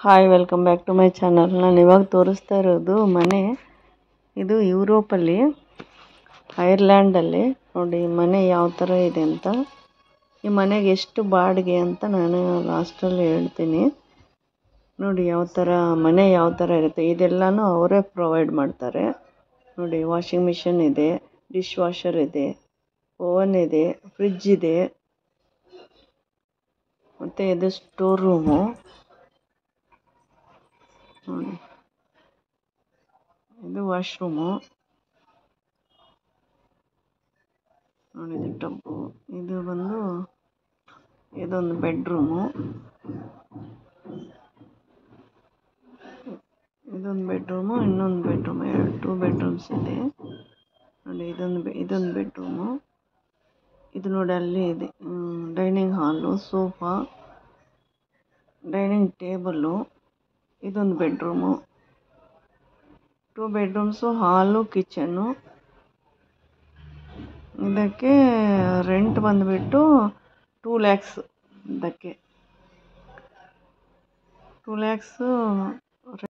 Hi, welcome back to my channel. ನಾನು ಇವಾಗ ತೋರಿಸ್ತಾ ಇರೋದು ಮನೆ. ಇದು ಯುರೋಪಲ್ಲಿ, ಐರ್ಲ್ಯಾಂಡಲ್ಲಿ. ನೋಡಿ ಮನೆ ಯಾವ ಥರ ಇದೆ ಅಂತ. ಈ ಮನೆಗೆ ಎಷ್ಟು ಬಾಡಿಗೆ ಅಂತ ನಾನು ಲಾಸ್ಟಲ್ಲಿ ಹೇಳ್ತೀನಿ. ನೋಡಿ ಯಾವ ಥರ ಮನೆ ಯಾವ ಥರ ಇರುತ್ತೆ. ಇದೆಲ್ಲನೂ ಅವರೇ ಪ್ರೊವೈಡ್ ಮಾಡ್ತಾರೆ. ನೋಡಿ ವಾಷಿಂಗ್ ಮಿಷಿನ್ ಇದೆ, ಡಿಶ್ ವಾಷರ್ ಇದೆ, ಓವನ್ ಇದೆ, ಫ್ರಿಡ್ಜ್ ಇದೆ, ಮತ್ತು ಇದು ಸ್ಟೋರ್ ರೂಮು. ನೋಡಿ ಇದು ವಾಶ್ರೂಮು. ನೋಡಿ ಇದು ಟಬ್ಬು. ಇದು ಬಂದು ಇದೊಂದು ಬೆಡ್ರೂಮು. ಇದೊಂದು ಬೆಡ್ರೂಮು, ಇನ್ನೊಂದು ಬೆಡ್ರೂಮು, 2 ಬೆಡ್ರೂಮ್ಸ್ ಇದೆ. ನೋಡಿ ಇದೊಂದು ಬೆಡ್ರೂಮು. ಇದು ನೋಡಿ ಅಲ್ಲಿ ಇದೆ ಡೈನಿಂಗ್ ಹಾಲು, ಸೋಫಾ, ಡೈನಿಂಗ್ ಟೇಬಲ್ಲು. ಇದೊಂದು ಬೆಡ್ರೂಮು, 2 ಬೆಡ್ರೂಮ್ಸು, ಹಾಲು, ಕಿಚನ್ನು. ಇದಕ್ಕೆ ರೆಂಟ್ ಬಂದುಬಿಟ್ಟು 2 lakhs. ಇದಕ್ಕೆ 2 lakhs